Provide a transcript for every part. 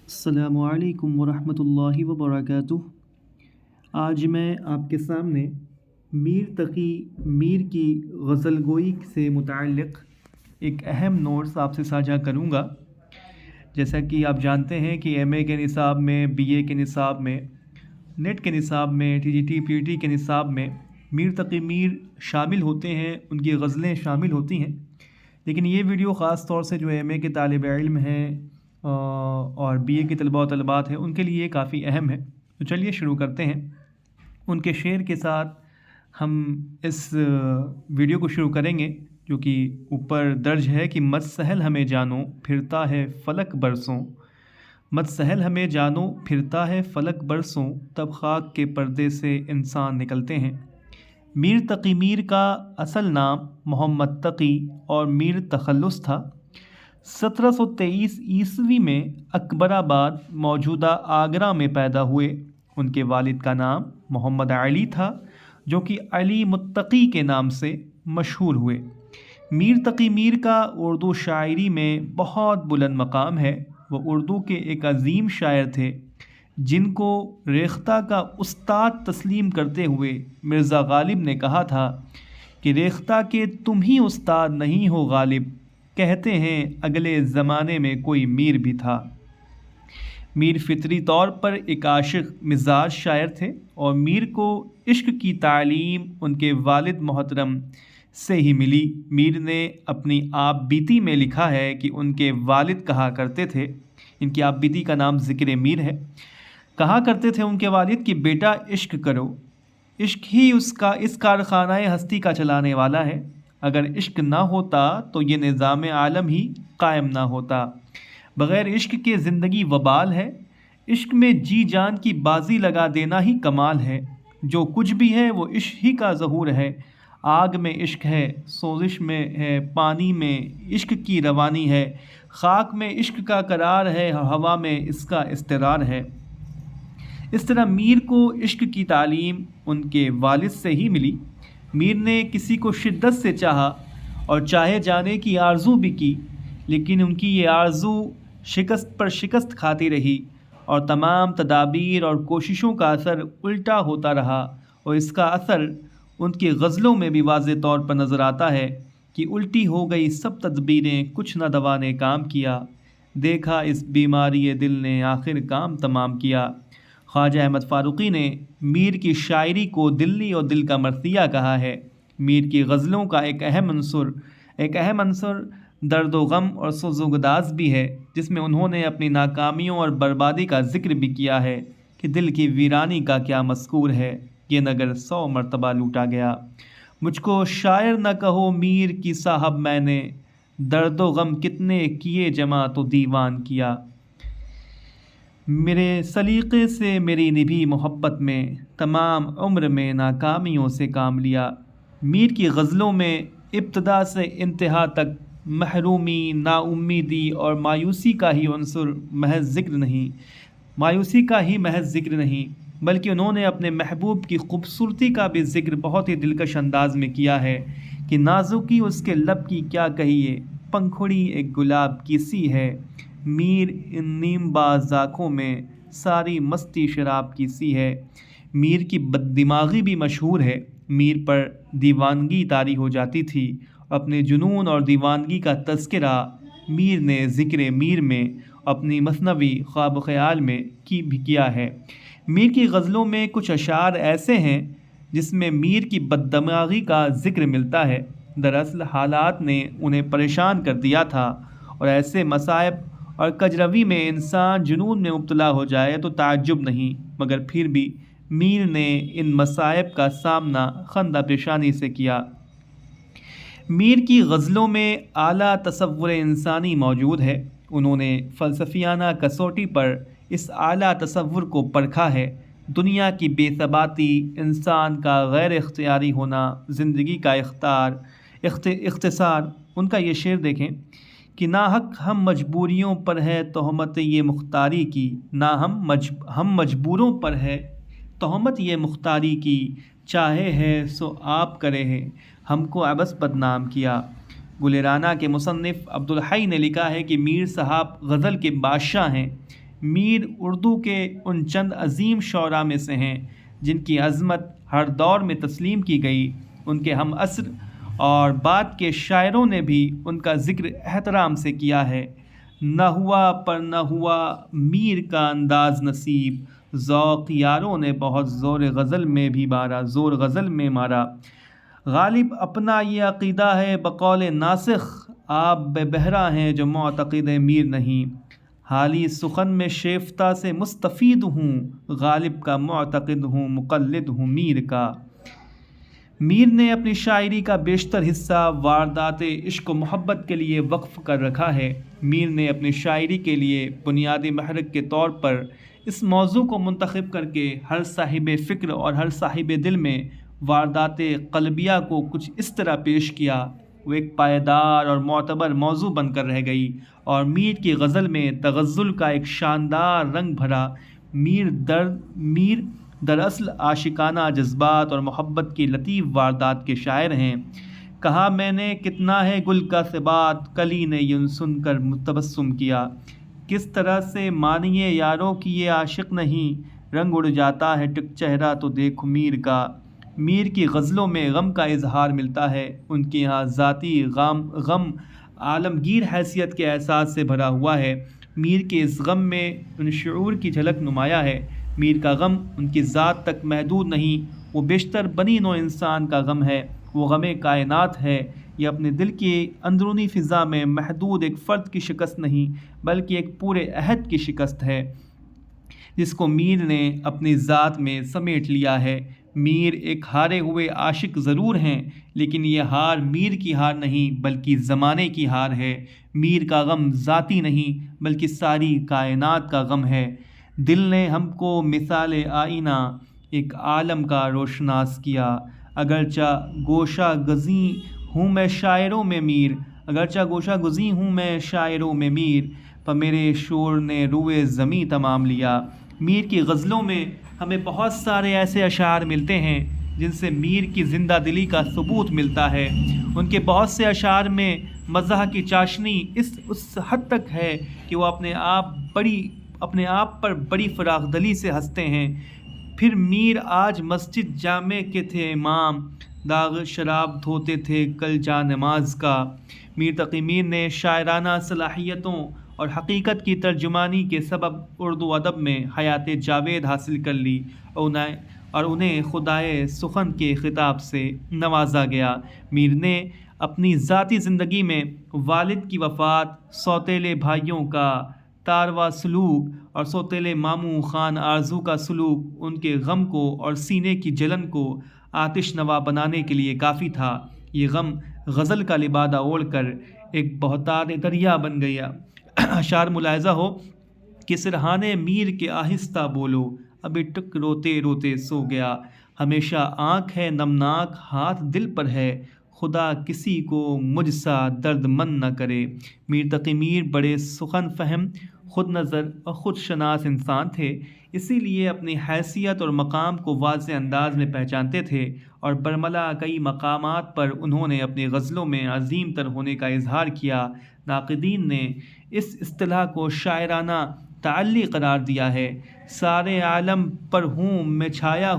السلام علیکم ورحمۃ اللہ وبرکاتہ۔ آج میں آپ کے سامنے میر تقی میر کی غزل گوئی سے متعلق ایک اہم نوٹس آپ سے ساجھا کروں گا۔ جیسا کہ آپ جانتے ہیں کہ ایم اے کے نصاب میں، بی اے کے نصاب میں، نیٹ کے نصاب میں، T G T P T کے نصاب میں میر تقی میر شامل ہوتے ہیں، ان کی غزلیں شامل ہوتی ہیں۔ لیکن یہ ویڈیو خاص طور سے جو ایم اے کے طالب علم ہیں اور بی اے کے طلباء و طلبات ہیں ان کے لیے کافی اہم ہے۔ تو چلیے شروع کرتے ہیں۔ ان کے شعر کے ساتھ ہم اس ویڈیو کو شروع کریں گے، جو کہ اوپر درج ہے کہ مت سہل ہمیں جانو پھرتا ہے فلک برسوں، مت سہل ہمیں جانو پھرتا ہے فلک برسوں، تب خاک کے پردے سے انسان نکلتے ہیں۔ میر تقی میر کا اصل نام محمد تقی اور میر تخلص تھا۔ 1723 عیسوی میں اکبر آباد موجودہ آگرہ میں پیدا ہوئے۔ ان کے والد کا نام محمد علی تھا، جو کہ علی متقی کے نام سے مشہور ہوئے۔ میر تقی میر کا اردو شاعری میں بہت بلند مقام ہے۔ وہ اردو کے ایک عظیم شاعر تھے، جن کو ریختہ کا استاد تسلیم کرتے ہوئے مرزا غالب نے کہا تھا کہ ریختہ کے تم ہی استاد نہیں ہو غالب، کہتے ہیں اگلے زمانے میں کوئی میر بھی تھا۔ میر فطری طور پر ایک عاشق مزاج شاعر تھے اور میر کو عشق کی تعلیم ان کے والد محترم سے ہی ملی۔ میر نے اپنی آپ بیتی میں لکھا ہے کہ ان کے والد کہا کرتے تھے، ان کی آپ بیتی کا نام ذکر میر ہے، کہا کرتے تھے ان کے والد کہ بیٹا عشق کرو، عشق ہی اس کارخانہ ہستی کا چلانے والا ہے، اگر عشق نہ ہوتا تو یہ نظام عالم ہی قائم نہ ہوتا، بغیر عشق کے زندگی وبال ہے، عشق میں جی جان کی بازی لگا دینا ہی کمال ہے، جو کچھ بھی ہے وہ عشق ہی کا ظہور ہے، آگ میں عشق ہے، سوزش میں ہے، پانی میں عشق کی روانی ہے، خاک میں عشق کا قرار ہے، ہوا میں اس کا استقرار ہے۔ اس طرح میر کو عشق کی تعلیم ان کے والد سے ہی ملی۔ میر نے کسی کو شدت سے چاہا اور چاہے جانے کی آرزو بھی کی، لیکن ان کی یہ آرزو شکست پر شکست کھاتی رہی اور تمام تدابیر اور کوششوں کا اثر الٹا ہوتا رہا، اور اس کا اثر ان کی غزلوں میں بھی واضح طور پر نظر آتا ہے کہ الٹی ہو گئی سب تدبیریں، کچھ نہ دوا نے کام کیا، دیکھا اس بیماری دل نے آخر کام تمام کیا۔ خواجہ احمد فاروقی نے میر کی شاعری کو دلی اور دل کا مرثیہ کہا ہے۔ میر کی غزلوں کا ایک اہم عنصر درد و غم اور سوز و گداز بھی ہے، جس میں انہوں نے اپنی ناکامیوں اور بربادی کا ذکر بھی کیا ہے کہ دل کی ویرانی کا کیا مذکور ہے، یہ نگر 100 مرتبہ لوٹا گیا، مجھ کو شاعر نہ کہو میر کی صاحب، میں نے درد و غم کتنے کیے جمع تو دیوان کیا، میرے سلیقے سے میری نبھی محبت میں، تمام عمر میں ناکامیوں سے کام لیا۔ میر کی غزلوں میں ابتدا سے انتہا تک محرومی، نا امیدی اور مایوسی کا ہی محض ذکر نہیں، بلکہ انہوں نے اپنے محبوب کی خوبصورتی کا بھی ذکر بہت ہی دلکش انداز میں کیا ہے کہ نازکی اس کے لب کی کیا کہیے، پنکھڑی ایک گلاب کی سی ہے، میر ان نیم باز آنکھوں میں ساری مستی شراب کی سی ہے۔ میر کی بد دماغی بھی مشہور ہے۔ میر پر دیوانگی طاری ہو جاتی تھی۔ اپنے جنون اور دیوانگی کا تذکرہ میر نے ذکر میر میں اپنی مثنوی خواب و خیال میں بھی کیا ہے۔ میر کی غزلوں میں کچھ اشعار ایسے ہیں جس میں میر کی بد دماغی کا ذکر ملتا ہے۔ دراصل حالات نے انہیں پریشان کر دیا تھا، اور ایسے مصائب اور کجروی میں انسان جنون میں مبتلا ہو جائے تو تعجب نہیں، مگر پھر بھی میر نے ان مصائب کا سامنا خندہ پیشانی سے کیا۔ میر کی غزلوں میں اعلیٰ تصور انسانی موجود ہے۔ انہوں نے فلسفیانہ کسوٹی پر اس اعلیٰ تصور کو پرکھا ہے۔ دنیا کی بے ثباتی، انسان کا غیر اختیاری ہونا، زندگی کا اختصار۔ ان کا یہ شعر دیکھیں کہ ناحق ہم مجبوریوں پر ہے تہمت یہ مختاری کی، ہم مجبوروں پر ہے تہمت یہ مختاری کی، چاہے ہے سو آپ کرے ہے ہم کو عبث بدنام کیا۔ گلرانا کے مصنف عبدالحی نے لکھا ہے کہ میر صاحب غزل کے بادشاہ ہیں۔ میر اردو کے ان چند عظیم شعراء میں سے ہیں جن کی عظمت ہر دور میں تسلیم کی گئی۔ ان کے ہم عصر اور بعد کے شاعروں نے بھی ان کا ذکر احترام سے کیا ہے۔ نہ ہوا پر نہ ہوا میر کا انداز نصیب، ذوق یاروں نے بہت زور غزل میں مارا۔ غالب اپنا یہ عقیدہ ہے بقول ناسخ، آپ بے بہرا ہیں جو معتقد میر نہیں۔ حالی سخن میں شیفتہ سے مستفید ہوں، غالب کا معتقد ہوں مقلد ہوں میر کا۔ میر نے اپنی شاعری کا بیشتر حصہ واردات عشق و محبت کے لیے وقف کر رکھا ہے۔ میر نے اپنی شاعری کے لیے بنیادی محرک کے طور پر اس موضوع کو منتخب کر کے ہر صاحب فکر اور ہر صاحب دل میں واردات قلبیہ کو کچھ اس طرح پیش کیا، وہ ایک پائیدار اور معتبر موضوع بن کر رہ گئی اور میر کی غزل میں تغزل کا ایک شاندار رنگ بھرا۔ میر دراصل عاشقانہ جذبات اور محبت کی لطیف واردات کے شاعر ہیں۔ کہا میں نے کتنا ہے گل کا ثبات، کلی نے یوں سن کر تبسم کیا۔ کس طرح سے مانیے یاروں کی یہ عاشق نہیں، رنگ اڑ جاتا ہے ٹک چہرہ تو دیکھ میر کا۔ میر کی غزلوں میں غم کا اظہار ملتا ہے۔ ان کے یہاں ذاتی غم عالمگیر حیثیت کے احساس سے بھرا ہوا ہے۔ میر کے اس غم میں ان شعور کی جھلک نمایاں ہے۔ میر کا غم ان کی ذات تک محدود نہیں، وہ بیشتر بنی نوع انسان کا غم ہے، وہ غم کائنات ہے۔ یہ اپنے دل کی اندرونی فضا میں محدود ایک فرد کی شکست نہیں بلکہ ایک پورے عہد کی شکست ہے جس کو میر نے اپنی ذات میں سمیٹ لیا ہے۔ میر ایک ہارے ہوئے عاشق ضرور ہیں، لیکن یہ ہار میر کی ہار نہیں بلکہ زمانے کی ہار ہے۔ میر کا غم ذاتی نہیں بلکہ ساری کائنات کا غم ہے۔ دل نے ہم کو مثال آئینہ ایک عالم کا روشناس کیا، اگرچہ گوشہ گزیں ہوں میں شاعروں میں شاعروں میں میر، پر میرے شور نے روئے زمیں تمام لیا۔ میر کی غزلوں میں ہمیں بہت سارے ایسے اشعار ملتے ہیں جن سے میر کی زندہ دلی کا ثبوت ملتا ہے۔ ان کے بہت سے اشعار میں مزاح کی چاشنی اس حد تک ہے کہ وہ اپنے آپ پر بڑی فراخ دلی سے ہنستے ہیں۔ پھر میر آج مسجد جامع کے تھے امام، داغ شراب دھوتے تھے کل جا نماز کا۔ میر تقی میر نے شاعرانہ صلاحیتوں اور حقیقت کی ترجمانی کے سبب اردو ادب میں حیات جاوید حاصل کر لی اور انہیں خدائے سخن کے خطاب سے نوازا گیا۔ میر نے اپنی ذاتی زندگی میں والد کی وفات، سوتیلے بھائیوں کا تاروا سلوک اور سوتیلے ماموں خان آرزو کا سلوک ان کے غم کو اور سینے کی جلن کو آتش نوا بنانے کے لیے کافی تھا۔ یہ غم غزل کا لبادہ اوڑھ کر ایک بہتان دریا بن گیا۔ اشعار ملاحظہ ہو کہ سرہانے میر کے آہستہ بولو، ابھی ٹک روتے روتے سو گیا۔ ہمیشہ آنکھ ہے نمناک، ہاتھ دل پر ہے، خدا کسی کو مجھ سا درد مند نہ کرے۔ میر تقی میر بڑے سخن فہم، خود نظر اور خود شناس انسان تھے، اسی لیے اپنی حیثیت اور مقام کو واضح انداز میں پہچانتے تھے اور برملا کئی مقامات پر انہوں نے اپنی غزلوں میں عظیم تر ہونے کا اظہار کیا۔ ناقدین نے اس اصطلاح کو شاعرانہ تعلی قرار دیا ہے۔ سارے عالم پر ہوں میں چھایا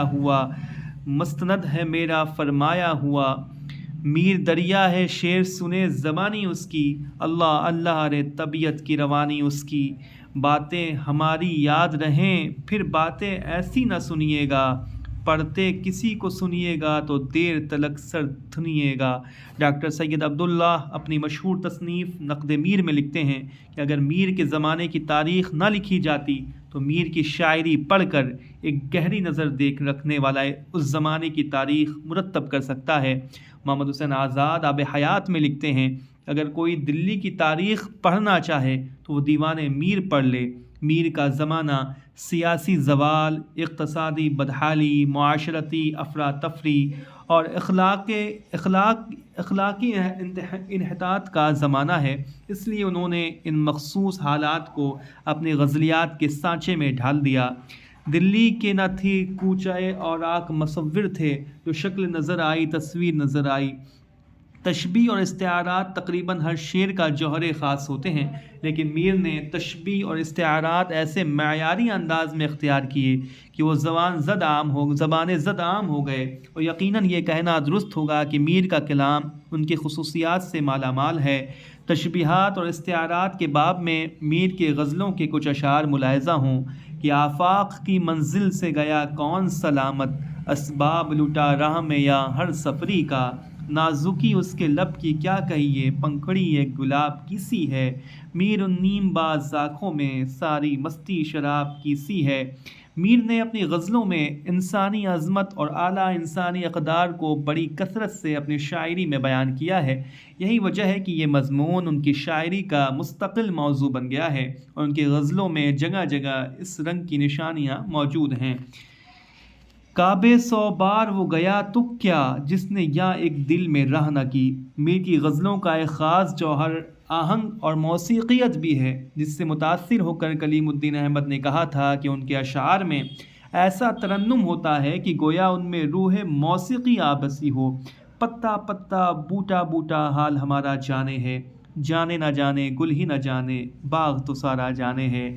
ہوا، مستند ہے میرا فرمایا ہوا۔ میر دریا ہے شعر سنے زبانی اس کی، اللہ اللہ رے طبیعت کی روانی اس کی۔ باتیں ہماری یاد رہیں پھر باتیں ایسی نہ سنیے گا، پڑھتے کسی کو سنیے گا تو دیر تلک سر دھنیے گا۔ ڈاکٹر سید عبداللہ اپنی مشہور تصنیف نقد میر میں لکھتے ہیں کہ اگر میر کے زمانے کی تاریخ نہ لکھی جاتی تو میر کی شاعری پڑھ کر ایک گہری نظر دیکھ رکھنے والا اس زمانے کی تاریخ مرتب کر سکتا ہے۔ محمد حسین آزاد آب حیات میں لکھتے ہیں اگر کوئی دلی کی تاریخ پڑھنا چاہے تو وہ دیوان میر پڑھ لے۔ میر کا زمانہ سیاسی زوال، اقتصادی بدحالی، معاشرتی افراتفری اور اخلاقی انحطاط کا زمانہ ہے، اس لیے انہوں نے ان مخصوص حالات کو اپنے غزلیات کے سانچے میں ڈھال دیا۔ دلی کے نہ تھی کوچہ اوراق مصور تھے، جو شکل نظر آئی تصویر نظر آئی۔ تشبیہ اور استعارات تقریباً ہر شعر کا جوہر خاص ہوتے ہیں، لیکن میر نے تشبیہ اور استعارات ایسے معیاری انداز میں اختیار کیے کہ وہ زبان زد عام ہو گئے، اور یقیناً یہ کہنا درست ہوگا کہ میر کا کلام ان کی خصوصیات سے مالا مال ہے۔ تشبیہات اور استعارات کے باب میں میر کے غزلوں کے کچھ اشعار ملاحظہ ہوں کہ آفاق کی منزل سے گیا کون سلامت، اسباب لٹا راہ میں یا ہر سفری کا، نازکی اس کے لب کی کیا کہیے، پنکھڑی ایک گلاب کی سی ہے، میر النیم باز آنکھوں میں ساری مستی شراب کی سی ہے۔ میر نے اپنی غزلوں میں انسانی عظمت اور اعلیٰ انسانی اقدار کو بڑی کثرت سے اپنی شاعری میں بیان کیا ہے۔ یہی وجہ ہے کہ یہ مضمون ان کی شاعری کا مستقل موضوع بن گیا ہے، اور ان کی غزلوں میں جگہ جگہ اس رنگ کی نشانیاں موجود ہیں۔ کعبے 100 بار وہ گیا تو کیا، جس نے یہاں ایک دل میں رہ نہ کی۔ میر کی غزلوں کا ایک خاص جوہر آہنگ اور موسیقیت بھی ہے، جس سے متاثر ہو کر کلیم الدین احمد نے کہا تھا کہ ان کے اشعار میں ایسا ترنم ہوتا ہے کہ گویا ان میں روح موسیقی آبسی ہو۔ پتا پتا بوٹا بوٹا حال ہمارا جانے ہے، جانے نہ جانے گل ہی نہ جانے باغ تو سارا جانے ہے۔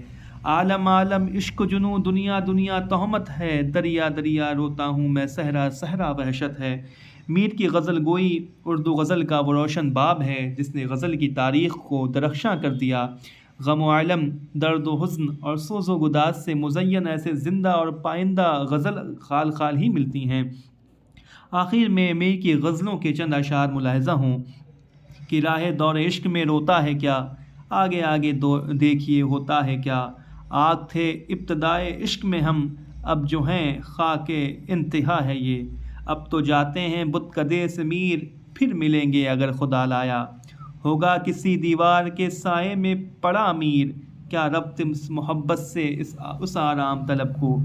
عالم عالم عشق جنوں دنیا دنیا تہمت ہے، دریا دریا روتا ہوں میں صحرا صحرا وحشت ہے۔ میر کی غزل گوئی اردو غزل کا وہ روشن باب ہے جس نے غزل کی تاریخ کو درخشاں کر دیا۔ غم و علم، درد و حزن اور سوز و گداز سے مزین ایسے زندہ اور پائندہ غزل خال خال ہی ملتی ہیں۔ آخر میں میر کی غزلوں کے چند اشعار ملاحظہ ہوں کہ راہ دور عشق میں روتا ہے کیا، آگے آگے دیکھیے ہوتا ہے کیا، آگ تھے ابتدائے عشق میں ہم، اب جو ہیں خاک انتہا ہے یہ، اب تو جاتے ہیں بت کدے سے میر، پھر ملیں گے اگر خدا لایا، ہوگا کسی دیوار کے سائے میں پڑا میر، کیا ربط محبت سے اس آرام طلب کو،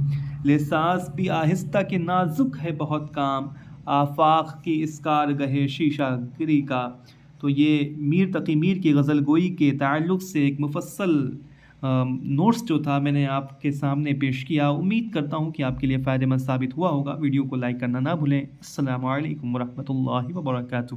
لے سانس بھی آہستہ کہ نازک ہے بہت کام، آفاق کی اس کارگہ شیشہ گری کا۔ تو یہ میر تقی میر کی غزل گوئی کے تعلق سے ایک مفصل نوٹس جو تھا میں نے آپ کے سامنے پیش کیا۔ امید کرتا ہوں کہ آپ کے لیے فائدہ مند ثابت ہوا ہوگا۔ ویڈیو کو لائک کرنا نہ بھولیں۔ السلام علیکم ورحمۃ اللہ وبرکاتہ۔